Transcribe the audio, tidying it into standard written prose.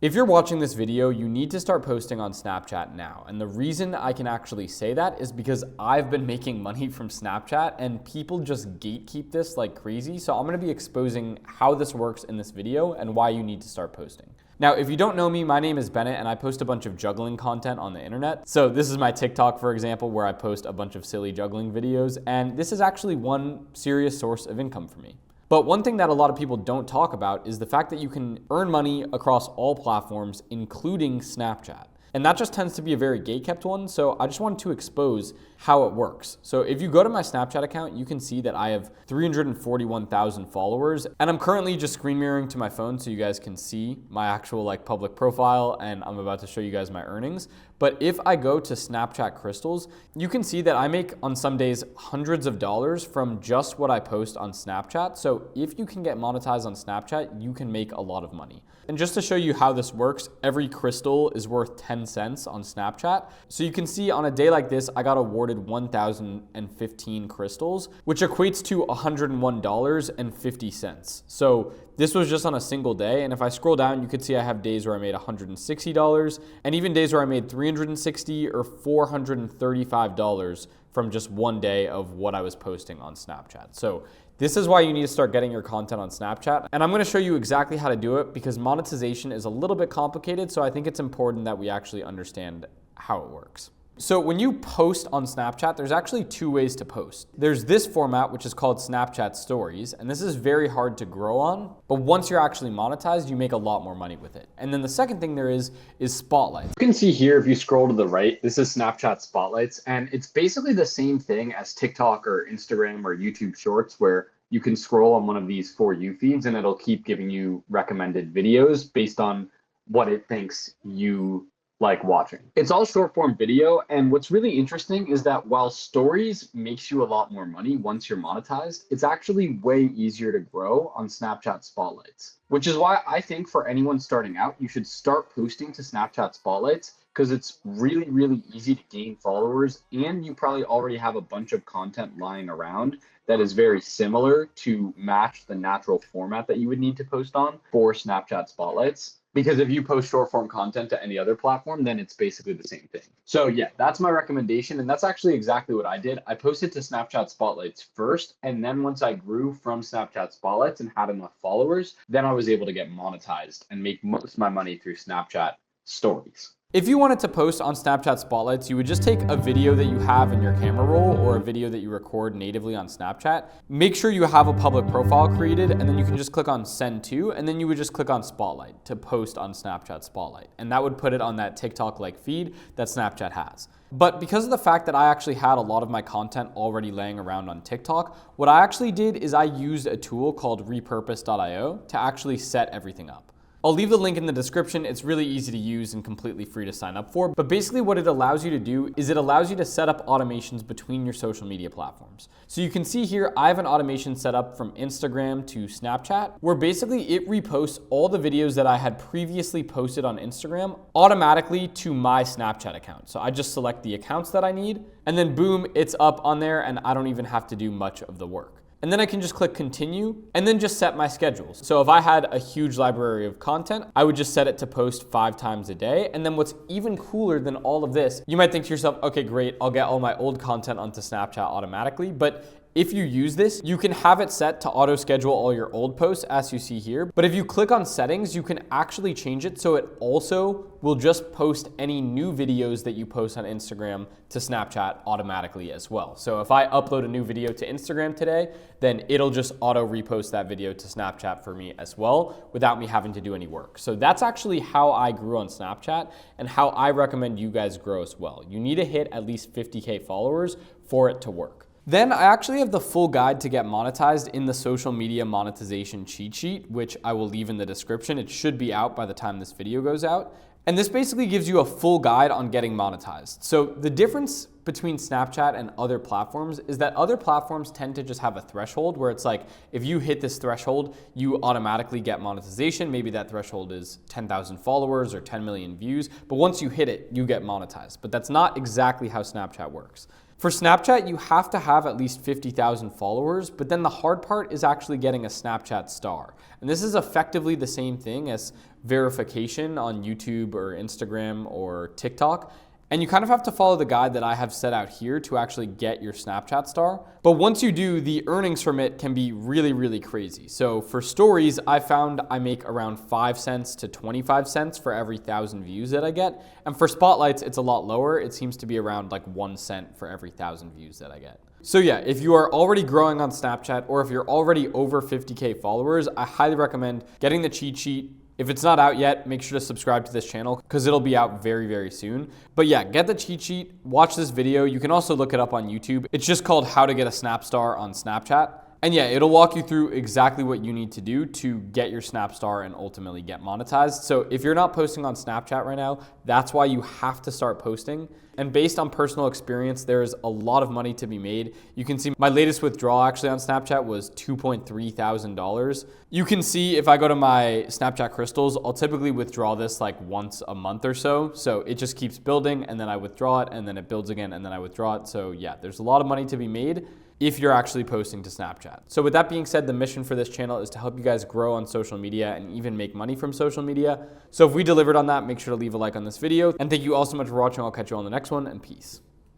If you're watching this video, you need to start posting on Snapchat now. And the reason I can actually say that is because I've been making money from Snapchat and people just gatekeep this like crazy. So I'm gonna be exposing how this works in this video and why you need to start posting. Now, if you don't know me, my name is Bennett and I post a bunch of juggling content on the internet. So this is my TikTok, for example, where I post a bunch of silly juggling videos. And this is actually one serious source of income for me. But one thing that a lot of people don't talk about is the fact that you can earn money across all platforms, including Snapchat. And that just tends to be a very gatekept one, so I just wanted to expose how it works. So if you go to my Snapchat account, you can see that I have 341,000 followers, and I'm currently just screen mirroring to my phone so you guys can see my actual public profile, and I'm about to show you guys my earnings. But if I go to Snapchat Crystals, you can see that I make on some days hundreds of dollars from just what I post on Snapchat. So if you can get monetized on Snapchat, you can make a lot of money. And just to show you how this works, every crystal is worth 10 cents on Snapchat. So you can see on a day like this, I got awarded 1,015 crystals, which equates to $101.50. So this was just on a single day. And if I scroll down, you could see I have days where I made $160 and even days where I made $360 or $435 from just one day of what I was posting on Snapchat. So this is why you need to start getting your content on Snapchat. And I'm gonna show you exactly how to do it because monetization is a little bit complicated. So I think it's important that we actually understand how it works. So when you post on Snapchat, there's actually two ways to post. There's this format, which is called Snapchat Stories, and this is very hard to grow on, but once you're actually monetized, you make a lot more money with it. And then the second thing there is Spotlights. You can see here, if you scroll to the right, this is Snapchat Spotlights, and it's basically the same thing as TikTok or Instagram or YouTube Shorts, where you can scroll on one of these For You feeds and it'll keep giving you recommended videos based on what it thinks you like watching. It's all short form video. And what's really interesting is that while stories makes you a lot more money once you're monetized, it's actually way easier to grow on Snapchat Spotlights, which is why I think for anyone starting out, you should start posting to Snapchat Spotlights because it's really, really easy to gain followers. And you probably already have a bunch of content lying around that is very similar to match the natural format that you would need to post on for Snapchat Spotlights. Because if you post short form content to any other platform, then it's basically the same thing. So yeah, that's my recommendation. And that's actually exactly what I did. I posted to Snapchat Spotlights first. And then once I grew from Snapchat Spotlights and had enough followers, then I was able to get monetized and make most of my money through Snapchat Stories. If you wanted to post on Snapchat Spotlights, you would just take a video that you have in your camera roll or a video that you record natively on Snapchat. Make sure you have a public profile created, and then you can just click on Send To, and then you would just click on Spotlight to post on Snapchat Spotlight. And that would put it on that TikTok-like feed that Snapchat has. But because of the fact that I actually had a lot of my content already laying around on TikTok, what I actually did is I used a tool called repurpose.io to actually set everything up. I'll leave the link in the description. It's really easy to use and completely free to sign up for. But basically what it allows you to do is it allows you to set up automations between your social media platforms. So you can see here, I have an automation set up from Instagram to Snapchat, where basically it reposts all the videos that I had previously posted on Instagram automatically to my Snapchat account. So I just select the accounts that I need, and then boom, it's up on there, and I don't even have to do much of the work. And then I can just click continue and then just set my schedules. So if I had a huge library of content, I would just set it to post 5 times a day. And then what's even cooler than all of this, you might think to yourself, okay, great, I'll get all my old content onto Snapchat automatically. But if you use this, you can have it set to auto schedule all your old posts as you see here. But if you click on settings, you can actually change it so it also will just post any new videos that you post on Instagram to Snapchat automatically as well. So if I upload a new video to Instagram today, then it'll just auto repost that video to Snapchat for me as well without me having to do any work. So that's actually how I grew on Snapchat and how I recommend you guys grow as well. You need to hit at least 50K followers for it to work. Then I actually have the full guide to get monetized in the social media monetization cheat sheet, which I will leave in the description. It should be out by the time this video goes out. And this basically gives you a full guide on getting monetized. So the difference between Snapchat and other platforms is that other platforms tend to just have a threshold where it's like, if you hit this threshold, you automatically get monetization. Maybe that threshold is 10,000 followers or 10 million views. But once you hit it, you get monetized. But that's not exactly how Snapchat works. For Snapchat, you have to have at least 50,000 followers, but then the hard part is actually getting a Snapchat star. And this is effectively the same thing as verification on YouTube or Instagram or TikTok. And you kind of have to follow the guide that I have set out here to actually get your Snapchat star. But once you do, the earnings from it can be really, really crazy. So for stories, I found I make around 5 cents to 25 cents for every 1,000 views that I get. And for spotlights, it's a lot lower. It seems to be around like 1 cent for every 1,000 views that I get. So yeah, if you are already growing on Snapchat or if you're already over 50K followers, I highly recommend getting the cheat sheet. If it's not out yet, make sure to subscribe to this channel because it'll be out very, very soon. But yeah, get the cheat sheet, watch this video. You can also look it up on YouTube. It's just called How to Get a Snapstar on Snapchat. And yeah, it'll walk you through exactly what you need to do to get your Snapstar and ultimately get monetized. So if you're not posting on Snapchat right now, that's why you have to start posting. And based on personal experience, there's a lot of money to be made. You can see my latest withdrawal actually on Snapchat was $2.3 thousand. You can see if I go to my Snapchat crystals, I'll typically withdraw this like once a month or so. So it just keeps building and then I withdraw it and then it builds again and then I withdraw it. So yeah, there's a lot of money to be made if you're actually posting to Snapchat. So with that being said, the mission for this channel is to help you guys grow on social media and even make money from social media. So if we delivered on that, make sure to leave a like on this video. And thank you all so much for watching. I'll catch you on the next one, and peace.